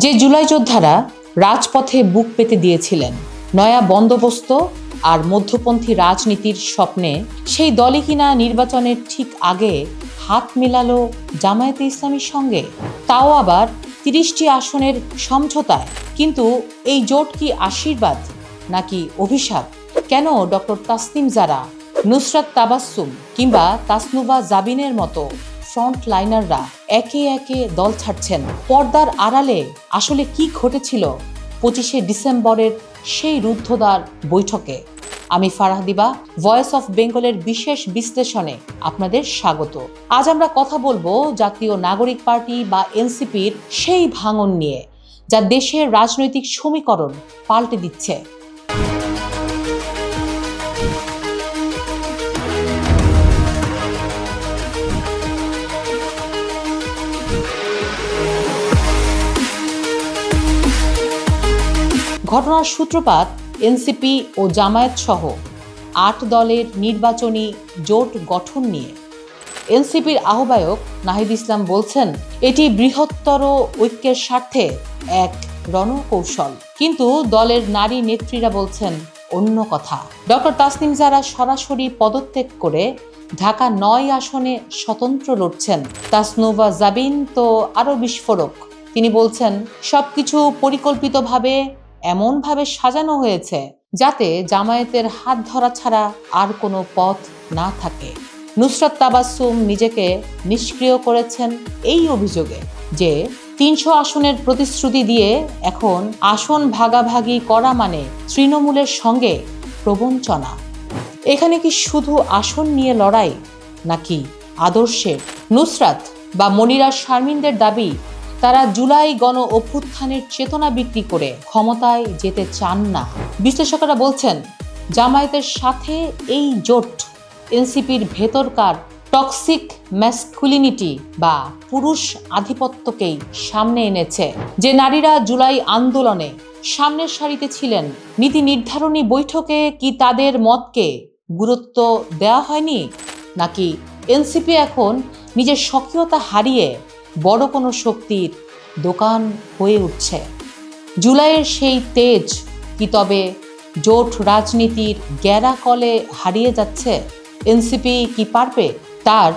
যে জুলাই যোদ্ধারা রাজপথে বুক পেতে দিয়েছিলেন নয়া বন্দোবস্ত আর মধ্যপন্থী রাজনীতির স্বপ্নে, সেই দলই কিনা নির্বাচনের ঠিক আগে হাত মেলালো জামায়াতে ইসলামীর সঙ্গে, তাও আবার ৩০টি আসনের সমঝোতায়। কিন্তু এই জোট কি আশীর্বাদ নাকি অভিশাপ? কেন ডক্টর তাসনিম জারা, নুসরাত তাবাসসুম কিংবা তাসনুভা জাবিনের মতো ফ্রন্ট লাইনাররা একে একে দল ছাড়ছেন? পর্দার আড়ালে আসলে কি ঘটেছিল ২৫শে ডিসেম্বরের সেই রুদ্ধদ্বার বৈঠকে? আমি ফারাহ দিবা, ভয়েস অফ বেঙ্গলের বিশেষ বিশ্লেষণে আপনাদের স্বাগত। আজ আমরা কথা বলবো জাতীয় নাগরিক পার্টি বা এনসিপির সেই ভাঙন নিয়ে, যা দেশের রাজনৈতিক সমীকরণ পাল্টে দিচ্ছে। ঘটনার সূত্রপাত এনসিপি ও জামায়াত সহ ৮ দলের নির্বাচনী জোট গঠন নিয়ে। এনসিপির আহ্বায়ক নাহিদ ইসলাম বলছেন, এটি বৃহত্তর ঐক্যের স্বার্থে এক রণকৌশল। কিন্তু দলের নারী নেত্রীরা বলছেন অন্য কথা। ডক্টর তাসনিম জারা সরাসরি পদত্যাগ করে ঢাকা ৯ আসনে স্বতন্ত্র লড়ছেন। তাসনুভা জাবিন তো আরও বিস্ফোরক। তিনি বলছেন, সবকিছু পরিকল্পিতভাবে এমনভাবে সাজানো হয়েছে যাতে জামায়াতের হাত ধরা ছাড়া আর কোনো পথ না থাকে। নুসরাত তাবাসসুম নিজেকে নিষ্ক্রিয় করেছেন এই অভিযোগে যে ৩০০ আসনের প্রতিশ্রুতি দিয়ে এখন আসন ভাগাভাগি করা মানে তৃণমূলের সঙ্গে প্রবঞ্চনা। এখানে কি শুধু আসন নিয়ে লড়াই নাকি আদর্শের? নুসরাত বা মনিরা শারমিনদের দাবি, তারা জুলাই গণ অভ্যুত্থানের চেতনা বিক্রি করে ক্ষমতায় যেতে চান না। বিশ্লেষকেরা বলছেন, জামায়াতের সাথে এই জোট এনসিপির ভেতরকার টক্সিক ম্যাসকুলিনিটি বা পুরুষ আধিপত্যকেই সামনে এনেছে। যে নারীরা জুলাই আন্দোলনে সামনের সারিতে ছিলেন, নীতি নির্ধারণী বৈঠকে কি তাদের মতকে গুরুত্ব দেওয়া হয়নি? নাকি এনসিপি এখন নিজের সক্রিয়তা হারিয়ে বড় কোনো শক্তির দোকান হয়ে উঠছে? জুলাইয়ের সেই তেজ কি তবে জোট রাজনীতির গ্যারাকলে হারিয়ে যাচ্ছে? এনসিপি কি পারবে তার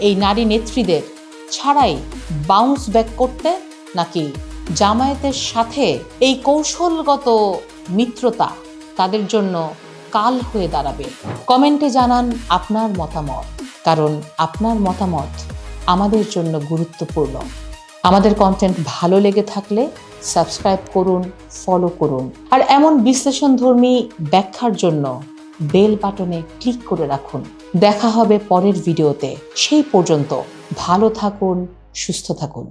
এই নারী নেত্রীদের ছাড়াই বাউন্স ব্যাক করতে, নাকি জামায়াতের সাথে এই কৌশলগত মিত্রতা তাদের জন্য কাল হয়ে দাঁড়াবে? কমেন্টে জানান আপনার মতামত, কারণ আপনার মতামত আমাদের জন্য গুরুত্বপূর্ণ। আমাদের কন্টেন্ট ভালো লেগে থাকলে সাবস্ক্রাইব করুন, ফলো করুন, আর এমন বিশ্লেষণধর্মী ব্যাখ্যার জন্য বেল বাটনে ক্লিক করে রাখুন। দেখা হবে পরের ভিডিওতে। সেই পর্যন্ত ভালো থাকুন, সুস্থ থাকুন।